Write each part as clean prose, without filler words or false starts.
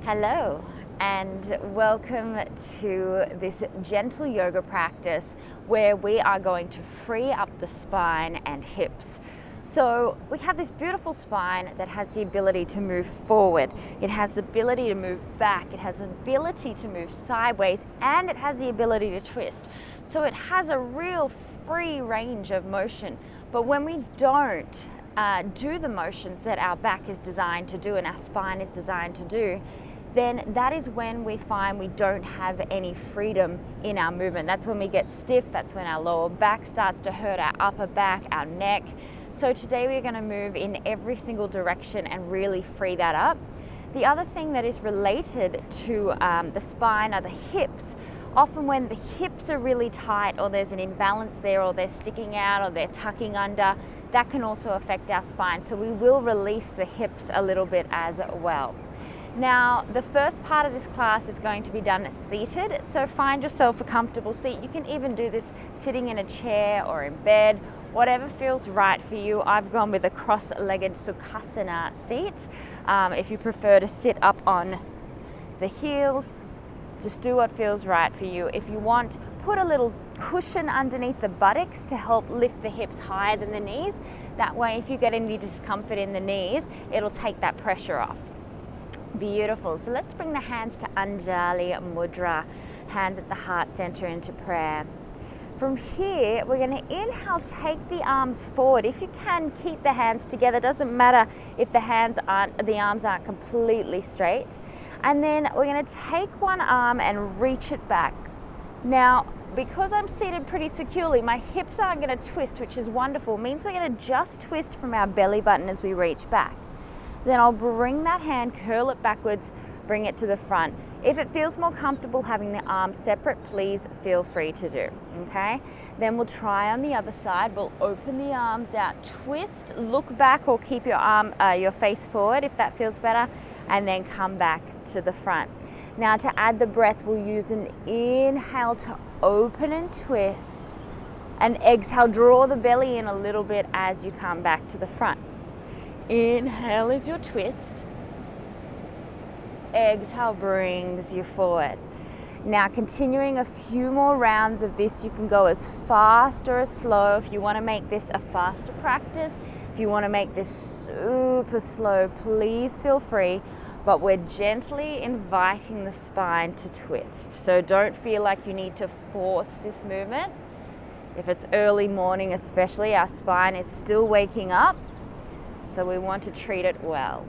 Hello and welcome to this gentle yoga practice where we are going to free up the spine and hips. So we have this beautiful spine that has the ability to move forward, it has the ability to move back, it has the ability to move sideways, and it has the ability to twist. So it has a real free range of motion. But when we don't do the motions that our back is designed to do and our spine is designed to do, then that is when we find we don't have any freedom in our movement. That's when we get stiff, that's when our lower back starts to hurt, our upper back, our neck. So today we're going to move in every single direction and really free that up. The other thing that is related to the spine are the hips. Often when the hips are really tight or there's an imbalance there or they're sticking out or they're tucking under, that can also affect our spine. So we will release the hips a little bit as well. Now, the first part of this class is going to be done seated, so find yourself a comfortable seat. You can even do this sitting in a chair or in bed, whatever feels right for you. I've gone with a cross-legged Sukhasana seat. If you prefer to sit up on the heels, just do what feels right for you. If you want, put a little cushion underneath the buttocks to help lift the hips higher than the knees. That way, if you get any discomfort in the knees, it'll take that pressure off. Beautiful. So let's bring the hands to Anjali Mudra, hands at the heart center into prayer. From here, we're going to inhale, take the arms forward. If you can, keep the hands together. Doesn't matter if the arms aren't completely straight. And then we're going to take one arm and reach it back. Now, because I'm seated pretty securely, my hips aren't going to twist, which is wonderful. It means we're going to just twist from our belly button as we reach back. Then I'll bring that hand, curl it backwards, bring it to the front. If it feels more comfortable having the arms separate, please feel free to do, okay? Then we'll try on the other side. We'll open the arms out, twist, look back or keep your face forward if that feels better, and then come back to the front. Now to add the breath, we'll use an inhale to open and twist, and exhale, draw the belly in a little bit as you come back to the front. Inhale is your twist. Exhale brings you forward. Now continuing a few more rounds of this, you can go as fast or as slow. If you want to make this a faster practice, if you want to make this super slow, please feel free. But we're gently inviting the spine to twist. So don't feel like you need to force this movement. If it's early morning especially, our spine is still waking up. So we want to treat it well.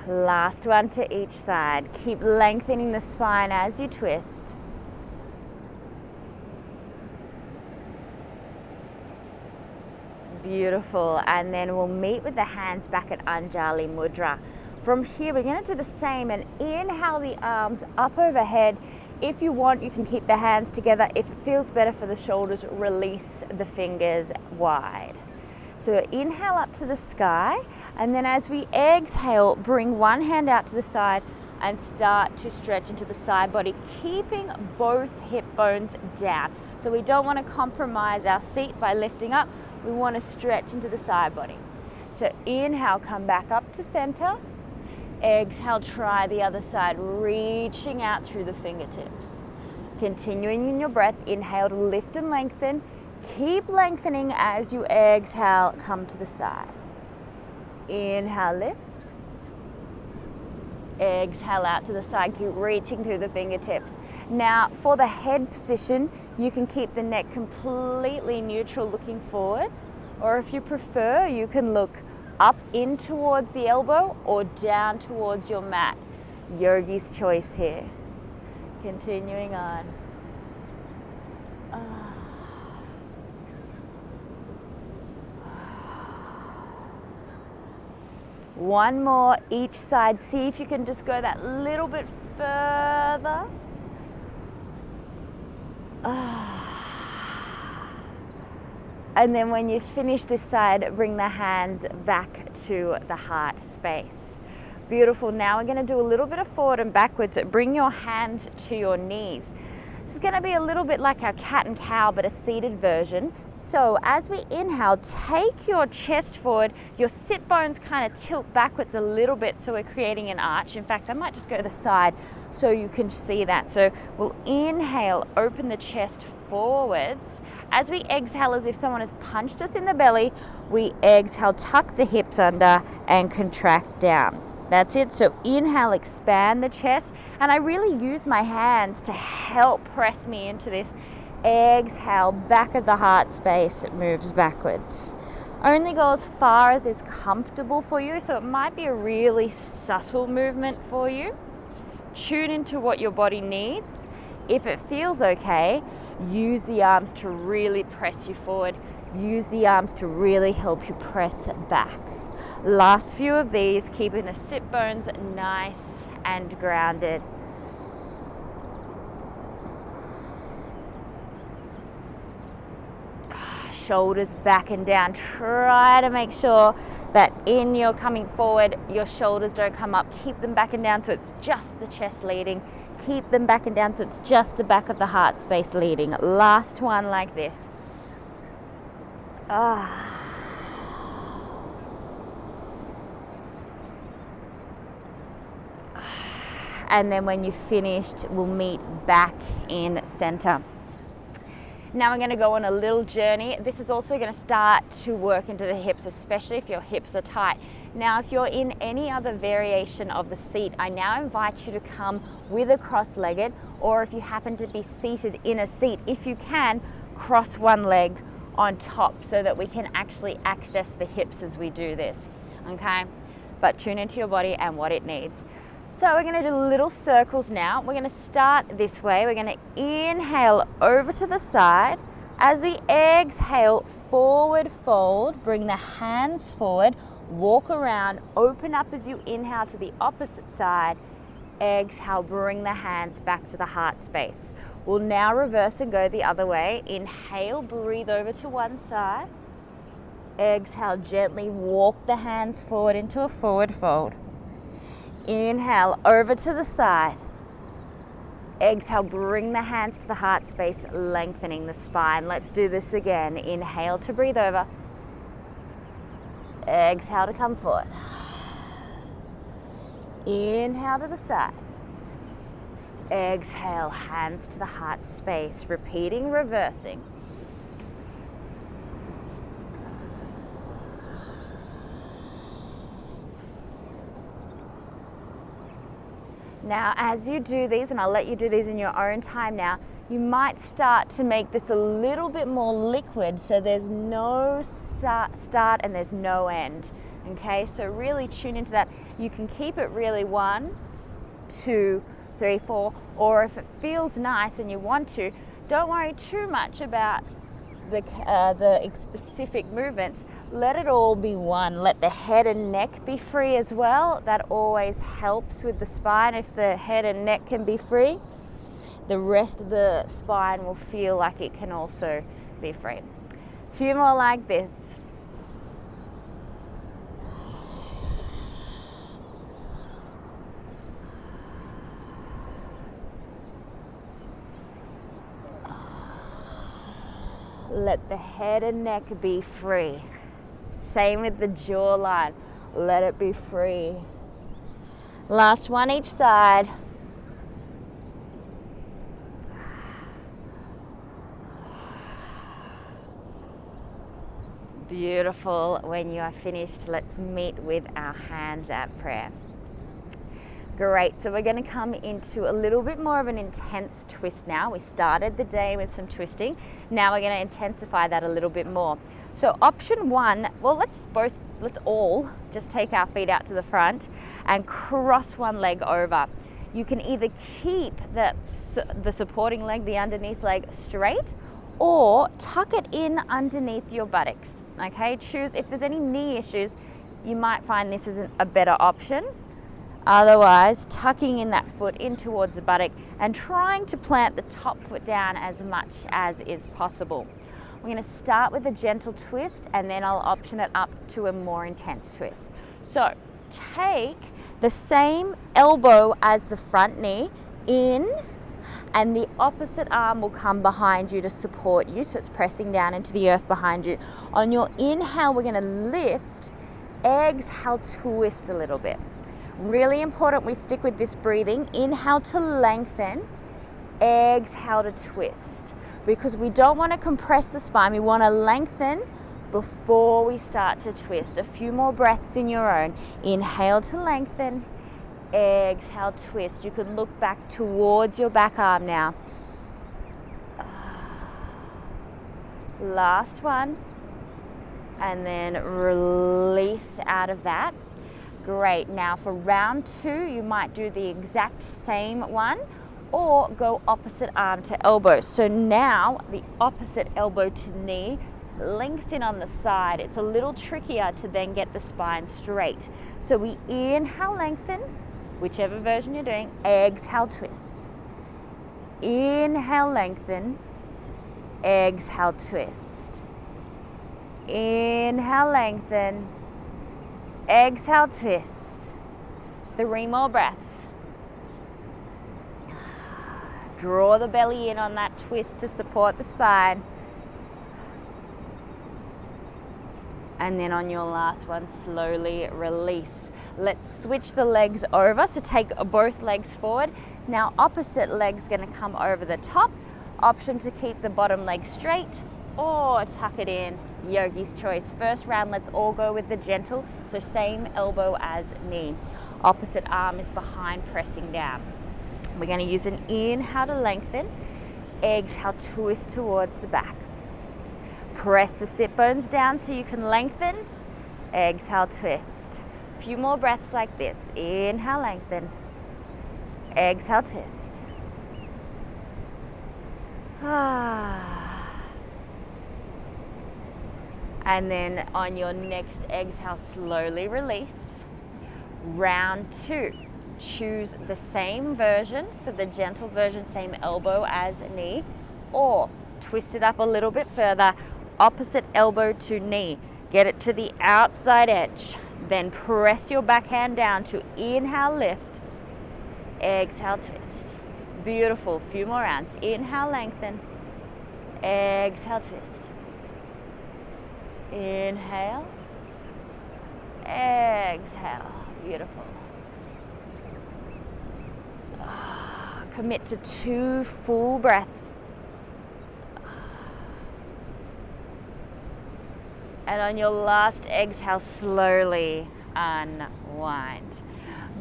Last one to each side. Keep lengthening the spine as you twist. Beautiful. And then we'll meet with the hands back at Anjali Mudra. From here, we're going to do the same and inhale the arms up overhead. If you want, you can keep the hands together. If it feels better for the shoulders, release the fingers wide. So inhale up to the sky, and then as we exhale, bring one hand out to the side and start to stretch into the side body, keeping both hip bones down. So we don't want to compromise our seat by lifting up. We want to stretch into the side body. So inhale, come back up to center. Exhale, try the other side, reaching out through the fingertips. Continuing in your breath, inhale to lift and lengthen. Keep lengthening as you exhale, come to the side. Inhale, lift. Exhale out to the side, keep reaching through the fingertips. Now, for the head position, you can keep the neck completely neutral looking forward, or if you prefer, you can look up in towards the elbow or down towards your mat. Yogi's choice here. Continuing on. One more each side. See if you can just go that little bit further. And then when you finish this side, bring the hands back to the heart space. Beautiful. Now we're going to do a little bit of forward and backwards. Bring your hands to your knees. This is going to be a little bit like our cat and cow, but a seated version. So as we inhale, take your chest forward, your sit bones kind of tilt backwards a little bit, so we're creating an arch. In fact, I might just go to the side so you can see that. So we'll inhale, open the chest forwards. As we exhale, as if someone has punched us in the belly, we exhale, tuck the hips under and contract down. That's it. So inhale, expand the chest, and I really use my hands to help press me into this. Exhale, back of the heart space moves backwards. Only go as far as is comfortable for you, so it might be a really subtle movement for you. Tune into what your body needs. If it feels okay, use the arms to really press you forward. Use the arms to really help you press back. Last few of these, keeping the sit bones nice and grounded. Shoulders back and down. Try to make sure that in your coming forward, your shoulders don't come up. Keep them back and down so it's just the chest leading. Keep them back and down so it's just the back of the heart space leading. Last one like this. And then when you've finished, we'll meet back in center. Now we're going to go on a little journey. This is also going to start to work into the hips, especially if your hips are tight. Now, if you're in any other variation of the seat, I now invite you to come with a cross-legged, or if you happen to be seated in a seat, if you can, cross one leg on top so that we can actually access the hips as we do this, okay? But tune into your body and what it needs. So we're going to do little circles now. We're going to start this way. We're going to inhale over to the side. As we exhale, forward fold, bring the hands forward, walk around, open up as you inhale to the opposite side. Exhale, bring the hands back to the heart space. We'll now reverse and go the other way. Inhale, breathe over to one side. Exhale, gently walk the hands forward into a forward fold. Inhale, over to the side. Exhale, bring the hands to the heart space, lengthening the spine. Let's do this again. Inhale to breathe over. Exhale to come forward. Inhale to the side. Exhale, hands to the heart space. Repeating, reversing. Now, as you do these, and I'll let you do these in your own time now, you might start to make this a little bit more liquid so there's no start and there's no end. Okay, so really tune into that. You can keep it really 1, 2, 3, 4, or if it feels nice and you want to, don't worry too much about the specific movements. Let it all be one. Let the head and neck be free as well. That always helps with the spine. If the head and neck can be free, the rest of the spine will feel like it can also be free. A few more like this. Let the head and neck be free. Same with the jawline. Let it be free. Last one each side. Beautiful. When you are finished, let's meet with our hands at prayer. Great, so we're going to come into a little bit more of an intense twist now. We started the day with some twisting. Now we're going to intensify that a little bit more. So option 1, well, let's all just take our feet out to the front and cross one leg over. You can either keep the supporting leg, the underneath leg straight, or tuck it in underneath your buttocks. Okay, choose. If there's any knee issues, you might find this is a better option. Otherwise, tucking in that foot in towards the buttock and trying to plant the top foot down as much as is possible. We're going to start with a gentle twist and then I'll option it up to a more intense twist. So take the same elbow as the front knee in, and the opposite arm will come behind you to support you, so it's pressing down into the earth behind you. On your inhale, we're going to lift. Exhale, twist a little bit. Really important we stick with this breathing. Inhale to lengthen, exhale to twist, because we don't want to compress the spine. We want to lengthen before we start to twist. A few more breaths in your own. Inhale to lengthen, exhale, twist. You can look back towards your back arm now. Last one. And then release out of that. Great. Now for round 2, you might do the exact same one or go opposite arm to elbow. So now the opposite elbow to knee links in on the side. It's a little trickier to then get the spine straight. So we inhale, lengthen, whichever version you're doing. Exhale, twist. Inhale, lengthen. Exhale, twist. Inhale, lengthen. Exhale, twist. 3 more breaths. Draw the belly in on that twist to support the spine. And then on your last one, slowly release. Let's switch the legs over. So take both legs forward. Now opposite leg's gonna come over the top. Option to keep the bottom leg straight or tuck it in, yogi's choice. First round, let's all go with the gentle. So same elbow as knee. Opposite arm is behind, pressing down. We're gonna use an inhale to lengthen. Exhale, twist towards the back. Press the sit bones down so you can lengthen. Exhale, twist. A few more breaths like this. Inhale, lengthen. Exhale, twist. And then on your next exhale, slowly release. Round 2. Choose the same version, so the gentle version, same elbow as knee, or twist it up a little bit further. Opposite elbow to knee. Get it to the outside edge. Then press your backhand down to inhale, lift. Exhale, twist. Beautiful. Few more rounds. Inhale, lengthen. Exhale, twist. Inhale. Exhale. Beautiful. Commit to 2 full breaths. And on your last exhale, slowly unwind.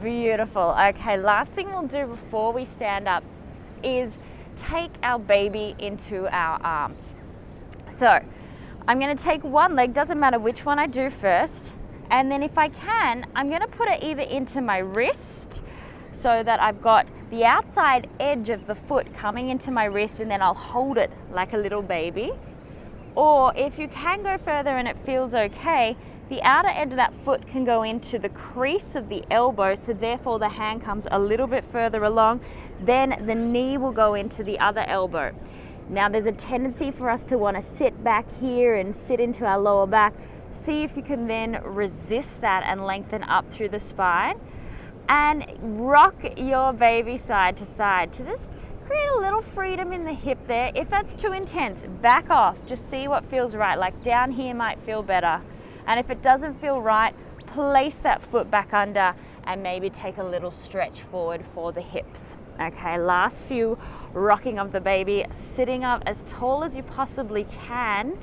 Beautiful. Okay, last thing we'll do before we stand up is take our baby into our arms. So I'm going to take one leg, doesn't matter which one I do first, and then if I can, I'm going to put it either into my wrist so that I've got the outside edge of the foot coming into my wrist, and then I'll hold it like a little baby. Or if you can go further and it feels okay, the outer edge of that foot can go into the crease of the elbow, so therefore the hand comes a little bit further along. Then the knee will go into the other elbow. Now there's a tendency for us to want to sit back here and sit into our lower back. See if you can then resist that and lengthen up through the spine. And rock your baby side to side to just create a little freedom in the hip there. If that's too intense, back off. Just see what feels right. Like down here might feel better. And if it doesn't feel right, place that foot back under and maybe take a little stretch forward for the hips. Okay, last few, rocking of the baby, sitting up as tall as you possibly can.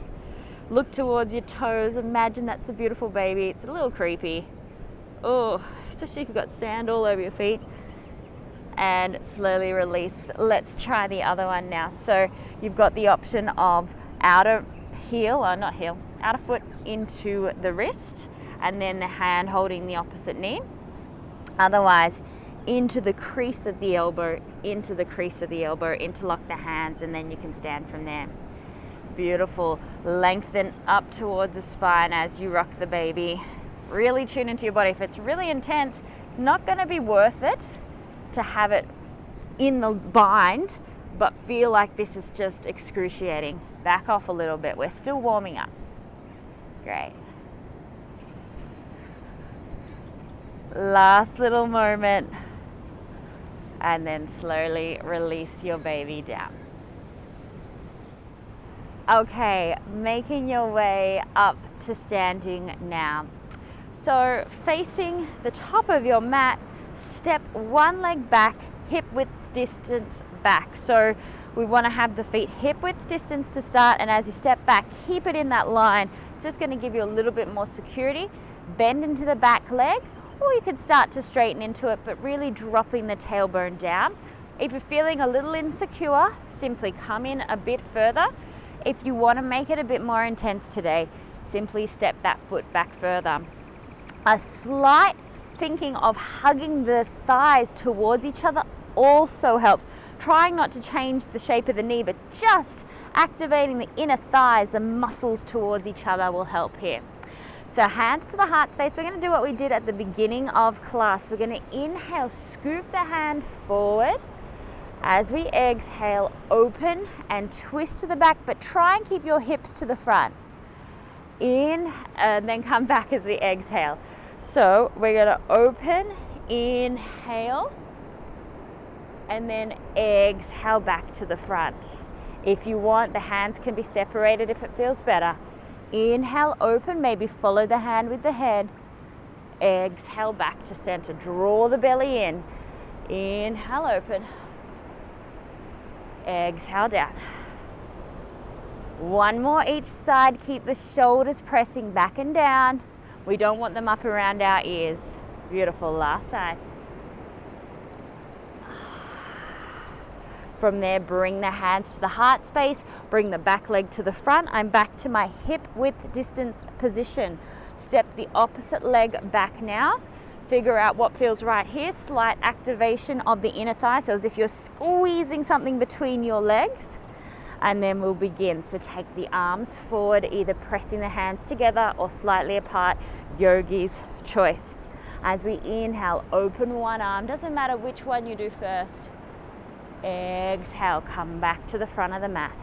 Look towards your toes. Imagine that's a beautiful baby. It's a little creepy. Oh, especially if you've got sand all over your feet. And slowly release. Let's try the other one now. So you've got the option of outer foot into the wrist, and then the hand holding the opposite knee. Otherwise, into the crease of the elbow, interlock the hands, and then you can stand from there. Beautiful. Lengthen up towards the spine as you rock the baby. Really tune into your body. If it's really intense, it's not going to be worth it to have it in the bind, but feel like this is just excruciating. Back off a little bit. We're still warming up. Great. Last little moment. and then slowly release your baby down. Okay, making your way up to standing now. So facing the top of your mat, step one leg back, hip width distance back. So we want to have the feet hip width distance to start, and as you step back, keep it in that line. It's just going to give you a little bit more security. Bend into the back leg, or you can start to straighten into it, but really dropping the tailbone down. If you're feeling a little insecure, simply come in a bit further. If you want to make it a bit more intense today, simply step that foot back further. A slight thinking of hugging the thighs towards each other also helps. Trying not to change the shape of the knee, but just activating the inner thighs, the muscles towards each other will help here. So hands to the heart space. We're going to do what we did at the beginning of class. We're going to inhale, scoop the hand forward. As we exhale, open and twist to the back, but try and keep your hips to the front. In, and then come back as we exhale. So we're going to open, inhale, and then exhale back to the front. If you want, the hands can be separated if it feels better. Inhale, open, maybe follow the hand with the head. Exhale back to center. Draw the belly in. Inhale, open. Exhale down. One more each side. Keep the shoulders pressing back and down. We don't want them up around our ears. Beautiful. Last side. From there, bring the hands to the heart space. Bring the back leg to the front. I'm back to my hip width distance position. Step the opposite leg back now. Figure out what feels right here. Slight activation of the inner thigh, so as if you're squeezing something between your legs. And then we'll begin. So take the arms forward, either pressing the hands together or slightly apart, yogi's choice. As we inhale, open one arm. Doesn't matter which one you do first. Exhale, come back to the front of the mat.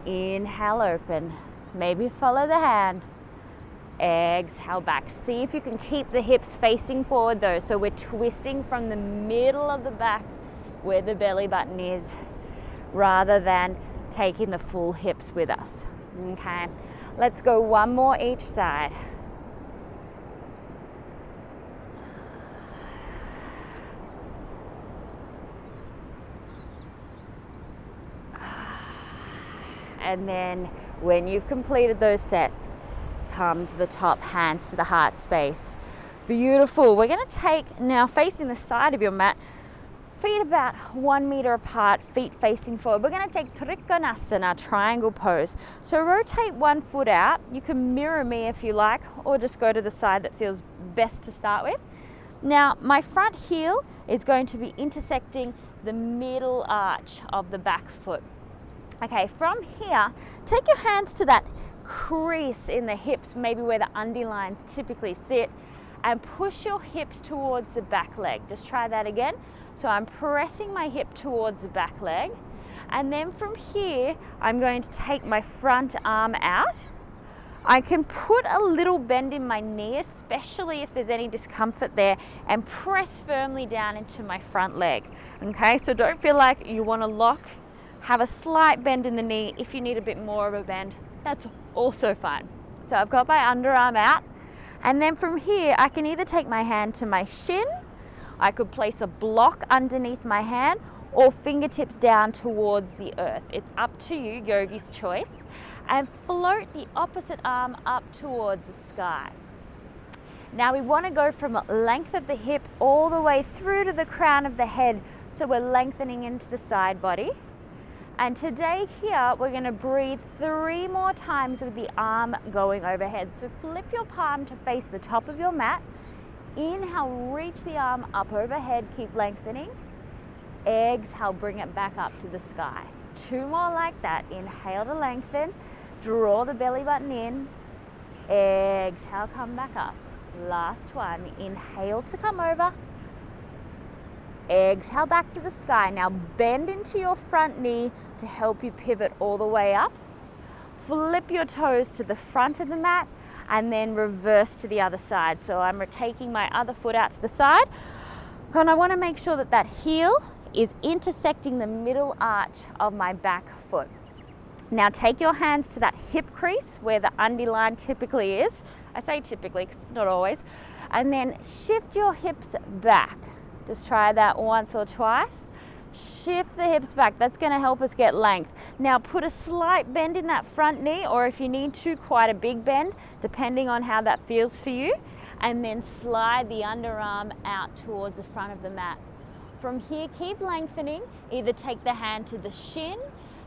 Inhale, open. Maybe follow the hand. Exhale back. See if you can keep the hips facing forward though. So we're twisting from the middle of the back where the belly button is, rather than taking the full hips with us. Okay, let's go one more each side. And then when you've completed those sets, come to the top, hands to the heart space. Beautiful. We're going to take, now facing the side of your mat, feet about 1 meter apart, feet facing forward. We're going to take Trikonasana, triangle pose. So rotate one foot out. You can mirror me if you like, or just go to the side that feels best to start with. Now, my front heel is going to be intersecting the middle arch of the back foot. Okay, from here, take your hands to that crease in the hips, maybe where the underlines typically sit, and push your hips towards the back leg. Just try that again. So I'm pressing my hip towards the back leg, and then from here I'm going to take my front arm out. I can put a little bend in my knee, especially if there's any discomfort there, and press firmly down into my front leg. Okay, so don't feel like you want to lock. Have a slight bend in the knee. If you need a bit more of a bend, that's also fine. So I've got my underarm out, and then from here I can either take my hand to my shin, I could place a block underneath my hand, or fingertips down towards the earth. It's up to you, yogi's choice. And float the opposite arm up towards the sky. Now we want to go from length of the hip all the way through to the crown of the head, so we're lengthening into the side body. And today here, we're going to breathe 3 more times with the arm going overhead. So flip your palm to face the top of your mat. Inhale, reach the arm up overhead, keep lengthening. Exhale, bring it back up to the sky. 2 more like that. Inhale to lengthen. Draw the belly button in. Exhale, come back up. Last one. Inhale to come over. Exhale back to the sky. Now bend into your front knee to help you pivot all the way up. Flip your toes to the front of the mat and then reverse to the other side. So I'm taking my other foot out to the side. And I want to make sure that that heel is intersecting the middle arch of my back foot. Now take your hands to that hip crease where the underline typically is. I say typically because it's not always. And then shift your hips back. Just try that once or twice. Shift the hips back. That's going to help us get length. Now put a slight bend in that front knee, or if you need to, quite a big bend, depending on how that feels for you. And then slide the underarm out towards the front of the mat. From here, keep lengthening. Either take the hand to the shin,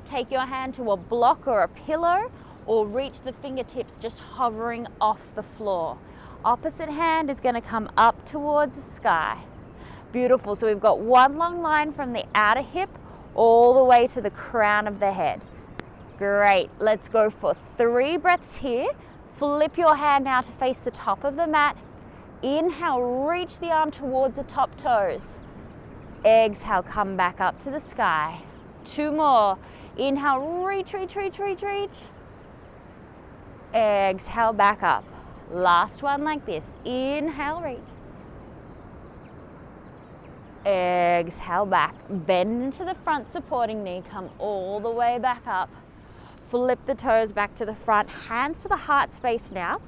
take your hand to a block or a pillow, or reach the fingertips just hovering off the floor. Opposite hand is going to come up towards the sky. Beautiful. So we've got one long line from the outer hip all the way to the crown of the head. Great. Let's go for 3 breaths here. Flip your hand now to face the top of the mat. Inhale, reach the arm towards the top toes. Exhale, come back up to the sky. 2 more. Inhale, reach, reach, reach, reach, reach. Exhale, back up. Last one like this. Inhale, reach. Exhale, back. Bend into the front supporting knee. Come all the way back up. Flip the toes back to the front. Hands to the heart space now.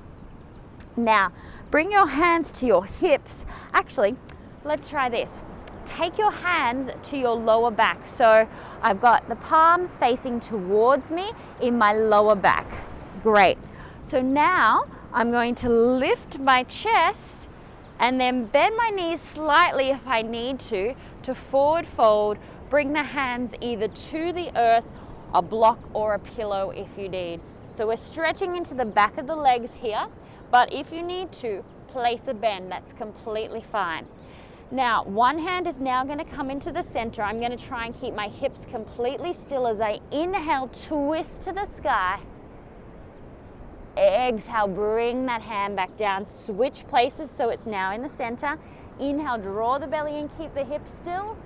Now, bring your hands to your hips. Actually, let's try this. Take your hands to your lower back. So I've got the palms facing towards me in my lower back. Great. So now I'm going to lift my chest and then bend my knees slightly if I need to forward fold. Bring the hands either to the earth, a block or a pillow if you need. So we're stretching into the back of the legs here, but if you need to, place a bend, that's completely fine. Now, one hand is now going to come into the center. I'm going to try and keep my hips completely still as I inhale, twist to the sky. Exhale, bring that hand back down, switch places so it's now in the center. Inhale, draw the belly and keep the hips still.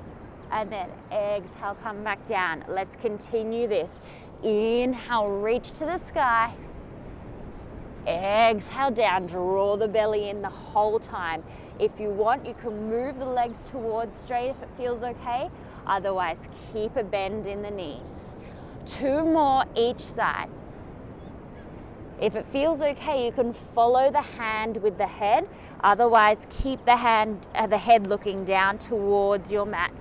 And then exhale, come back down. Let's continue this. Inhale, reach to the sky. Exhale down, draw the belly in the whole time. If you want, you can move the legs towards straight if it feels okay. Otherwise, keep a bend in the knees. 2 more each side. If it feels okay, you can follow the hand with the head. Otherwise, keep the head looking down towards your mat.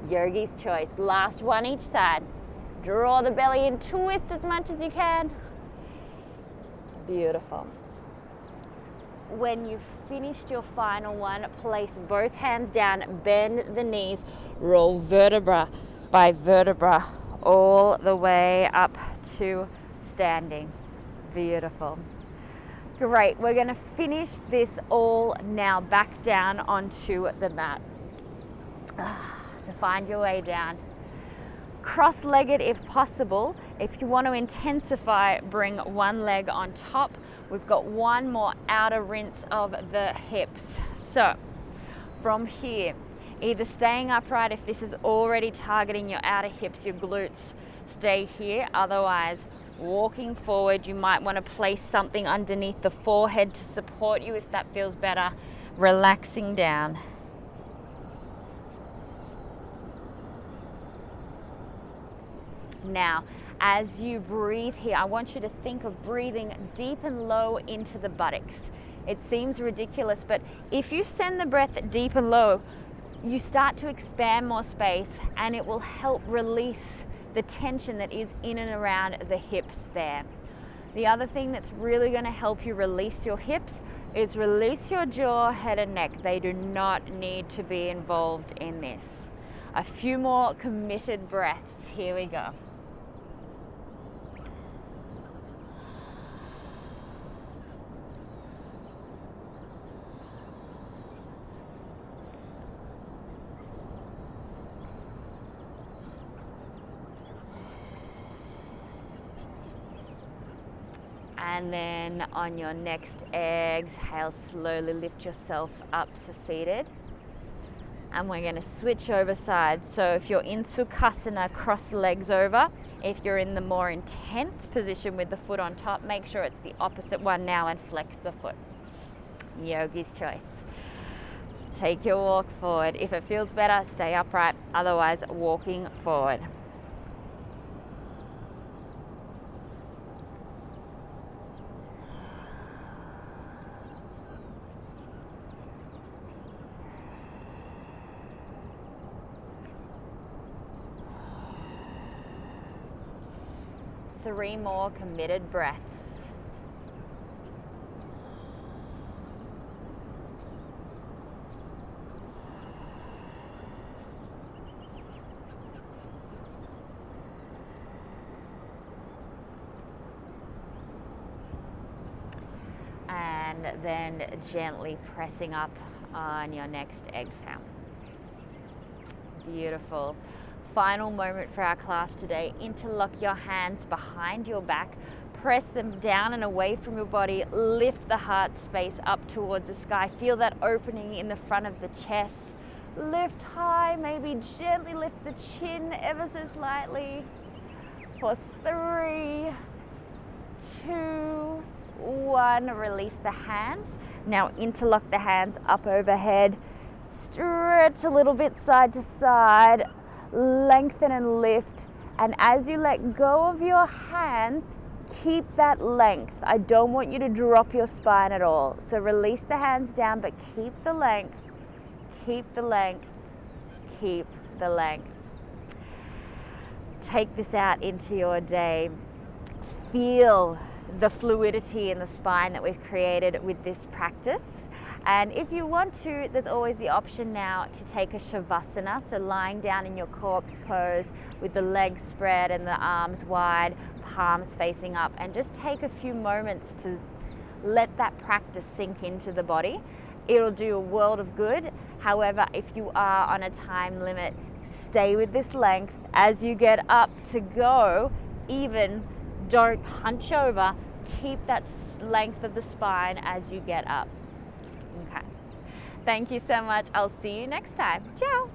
Yogi's choice. Last one each side. Draw the belly in, twist as much as you can. Beautiful. When you've finished your final one, place both hands down, bend the knees, roll vertebra by vertebra all the way up to standing. Beautiful. Great. We're going to finish this all now back down onto the mat. So find your way down. Cross-legged if possible. If you want to intensify, bring one leg on top. We've got one more outer rinse of the hips. So from here, either staying upright if this is already targeting your outer hips, your glutes, stay here. Otherwise, walking forward, you might want to place something underneath the forehead to support you if that feels better. Relaxing down. Now, as you breathe here, I want you to think of breathing deep and low into the buttocks. It seems ridiculous, but if you send the breath deep and low, you start to expand more space and it will help release the tension that is in and around the hips there. The other thing that's really going to help you release your hips is release your jaw, head and neck. They do not need to be involved in this. A few more committed breaths. Here we go. And then on your next exhale, slowly lift yourself up to seated. And we're going to switch over sides. So if you're in Sukhasana, cross legs over. If you're in the more intense position with the foot on top, make sure it's the opposite one now and flex the foot. Yogi's choice. take your walk forward. If it feels better, stay upright, otherwise walking forward. Three more committed breaths. And then gently pressing up on your next exhale. Beautiful. Final moment for our class today. Interlock your hands behind your back. Press them down and away from your body. Lift the heart space up towards the sky. Feel that opening in the front of the chest. Lift high, maybe gently lift the chin ever so slightly. For 3, 2, 1, release the hands. Now interlock the hands up overhead. Stretch a little bit side to side. Lengthen and lift. And as you let go of your hands, keep that length. I don't want you to drop your spine at all. So release the hands down, but keep the length. Keep the length. Keep the length. Take this out into your day. Feel the fluidity in the spine that we've created with this practice. And if you want to, there's always the option now to take a Shavasana, so lying down in your corpse pose with the legs spread and the arms wide, palms facing up, and just take a few moments to let that practice sink into the body. It'll do a world of good. However, if you are on a time limit, stay with this length. As you get up to go, even don't hunch over. Keep that length of the spine as you get up. Okay. Thank you so much. I'll see you next time. Ciao.